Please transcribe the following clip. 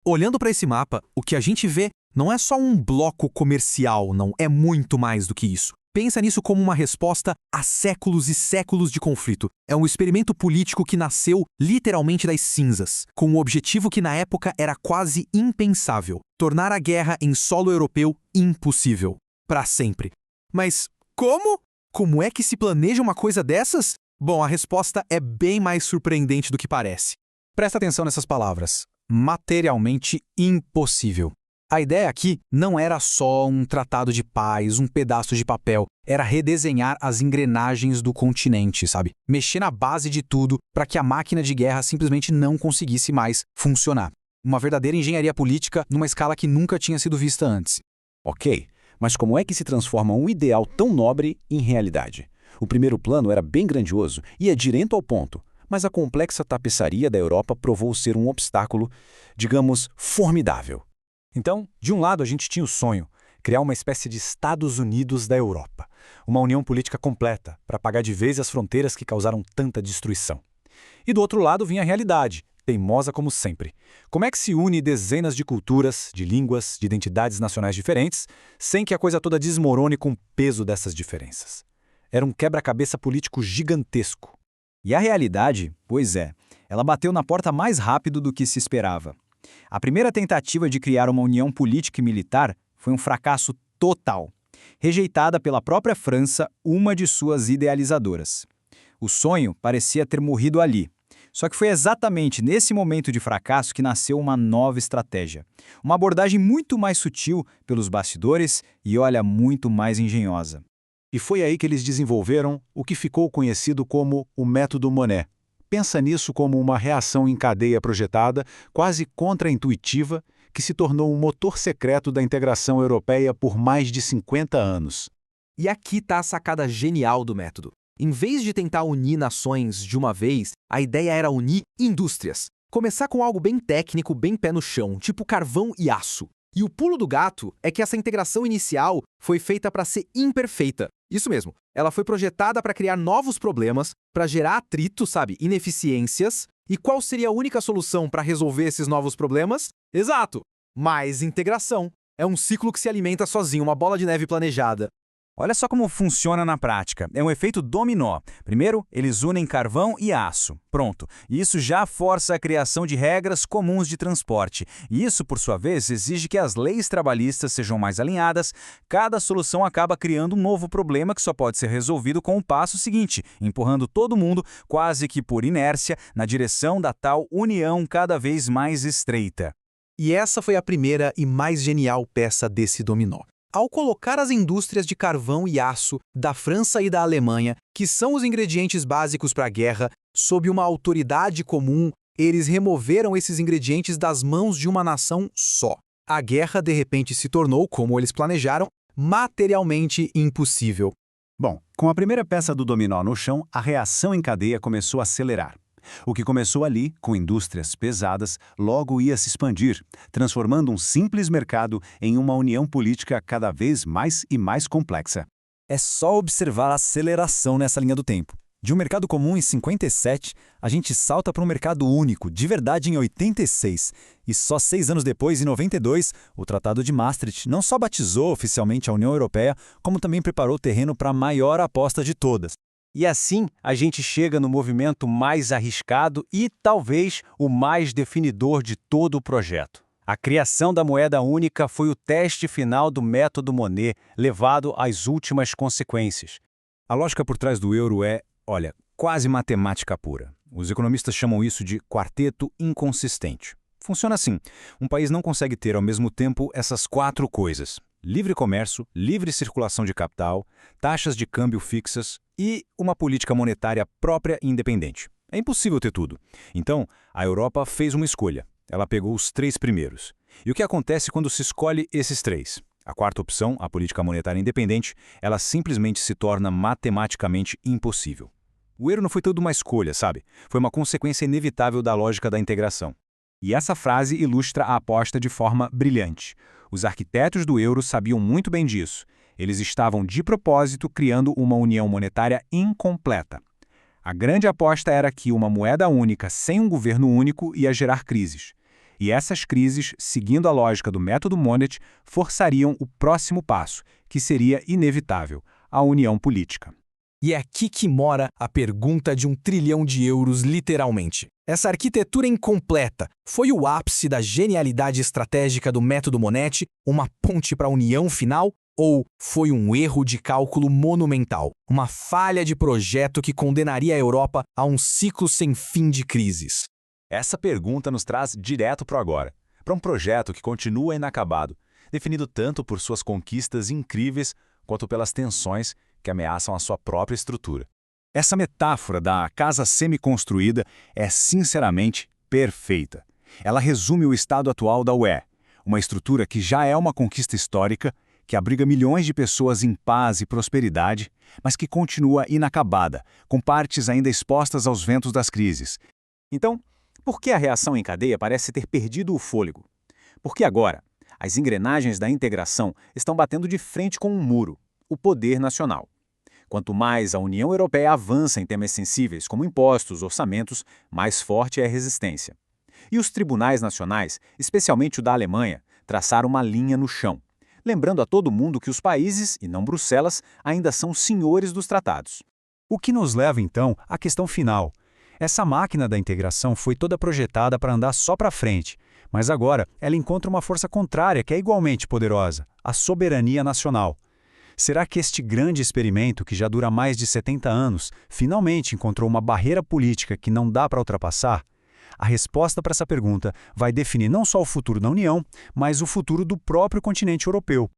Olhando para esse mapa, o que a gente vê não é só um bloco comercial, não, é muito mais do que isso. Pensa nisso como uma resposta a séculos e séculos de conflito. É um experimento político que nasceu literalmente das cinzas, com um objetivo que na época era quase impensável: tornar a guerra em solo europeu impossível. Para sempre. Mas como? Como é que se planeja uma coisa dessas? Bom, a resposta é bem mais surpreendente do que parece. Presta atenção nessas palavras. Materialmente impossível. A ideia aqui não era só um tratado de paz, um pedaço de papel. Era redesenhar as engrenagens do continente, sabe? Mexer na base de tudo para que a máquina de guerra simplesmente não conseguisse mais funcionar. Uma verdadeira engenharia política numa escala que nunca tinha sido vista antes. Ok, mas como é que se transforma um ideal tão nobre em realidade? O primeiro plano era bem grandioso e ia direto ao ponto, mas a complexa tapeçaria da Europa provou ser um obstáculo, digamos, formidável. Então, de um lado a gente tinha o sonho, criar uma espécie de Estados Unidos da Europa, uma união política completa para apagar de vez as fronteiras que causaram tanta destruição. E do outro lado vinha a realidade, teimosa como sempre. Como é que se une dezenas de culturas, de línguas, de identidades nacionais diferentes, sem que a coisa toda desmorone com o peso dessas diferenças? Era um quebra-cabeça político gigantesco. E a realidade, pois é, ela bateu na porta mais rápido do que se esperava. A primeira tentativa de criar uma união política e militar foi um fracasso total, rejeitada pela própria França, uma de suas idealizadoras. O sonho parecia ter morrido ali. Só que foi exatamente nesse momento de fracasso que nasceu uma nova estratégia. Uma abordagem muito mais sutil pelos bastidores e, olha, muito mais engenhosa. E foi aí que eles desenvolveram o que ficou conhecido como o método Monnet. Pensa nisso como uma reação em cadeia projetada, quase contra-intuitiva, que se tornou um motor secreto da integração europeia por mais de 50 anos. E aqui está a sacada genial do método. Em vez de tentar unir nações de uma vez, a ideia era unir indústrias. Começar com algo bem técnico, bem pé no chão, tipo carvão e aço. E o pulo do gato é que essa integração inicial foi feita para ser imperfeita. Isso mesmo, ela foi projetada para criar novos problemas, para gerar atrito, sabe, ineficiências. E qual seria a única solução para resolver esses novos problemas? Exato! Mais integração. É um ciclo que se alimenta sozinho, uma bola de neve planejada. Olha só como funciona na prática. É um efeito dominó. Primeiro, eles unem carvão e aço. Pronto. E isso já força a criação de regras comuns de transporte. E isso, por sua vez, exige que as leis trabalhistas sejam mais alinhadas. Cada solução acaba criando um novo problema que só pode ser resolvido com o passo seguinte, empurrando todo mundo, quase que por inércia, na direção da tal união cada vez mais estreita. E essa foi a primeira e mais genial peça desse dominó. Ao colocar as indústrias de carvão e aço da França e da Alemanha, que são os ingredientes básicos para a guerra, sob uma autoridade comum, eles removeram esses ingredientes das mãos de uma nação só. A guerra, de repente, se tornou, como eles planejaram, materialmente impossível. Bom, com a primeira peça do dominó no chão, a reação em cadeia começou a acelerar. O que começou ali, com indústrias pesadas, logo ia se expandir, transformando um simples mercado em uma união política cada vez mais e mais complexa. É só observar a aceleração nessa linha do tempo. De um mercado comum em 57, a gente salta para um mercado único, de verdade em 86. E só 6 anos depois, em 92, o Tratado de Maastricht não só batizou oficialmente a União Europeia, como também preparou o terreno para a maior aposta de todas. E assim, a gente chega no movimento mais arriscado e, talvez, o mais definidor de todo o projeto. A criação da moeda única foi o teste final do método Monnet, levado às últimas consequências. A lógica por trás do euro é, olha, quase matemática pura. Os economistas chamam isso de quarteto inconsistente. Funciona assim: um país não consegue ter ao mesmo tempo essas 4 coisas: livre comércio, livre circulação de capital, taxas de câmbio fixas e uma política monetária própria e independente. É impossível ter tudo. Então, a Europa fez uma escolha. Ela pegou os 3 primeiros. E o que acontece quando se escolhe esses 3? A quarta opção, a política monetária independente, ela simplesmente se torna matematicamente impossível. O euro não foi tudo uma escolha, sabe? Foi uma consequência inevitável da lógica da integração. E essa frase ilustra a aposta de forma brilhante. Os arquitetos do euro sabiam muito bem disso. Eles estavam, de propósito, criando uma união monetária incompleta. A grande aposta era que uma moeda única sem um governo único ia gerar crises. E essas crises, seguindo a lógica do método Monet, forçariam o próximo passo, que seria inevitável, a união política. E é aqui que mora a pergunta de 1 trilhão de euros, literalmente. Essa arquitetura incompleta foi o ápice da genialidade estratégica do método Monet, uma ponte para a união final, ou foi um erro de cálculo monumental, uma falha de projeto que condenaria a Europa a um ciclo sem fim de crises? Essa pergunta nos traz direto para o agora, para um projeto que continua inacabado, definido tanto por suas conquistas incríveis quanto pelas tensões que ameaçam a sua própria estrutura. Essa metáfora da casa semi-construída é sinceramente perfeita. Ela resume o estado atual da UE, uma estrutura que já é uma conquista histórica, que abriga milhões de pessoas em paz e prosperidade, mas que continua inacabada, com partes ainda expostas aos ventos das crises. Então, por que a reação em cadeia parece ter perdido o fôlego? Porque agora, as engrenagens da integração estão batendo de frente com um muro, o poder nacional. Quanto mais a União Europeia avança em temas sensíveis como impostos, orçamentos, mais forte é a resistência. E os tribunais nacionais, especialmente o da Alemanha, traçaram uma linha no chão, lembrando a todo mundo que os países, e não Bruxelas, ainda são senhores dos tratados. O que nos leva, então, à questão final. Essa máquina da integração foi toda projetada para andar só para frente, mas agora ela encontra uma força contrária que é igualmente poderosa, a soberania nacional. Será que este grande experimento, que já dura mais de 70 anos, finalmente encontrou uma barreira política que não dá para ultrapassar? A resposta para essa pergunta vai definir não só o futuro da União, mas o futuro do próprio continente europeu.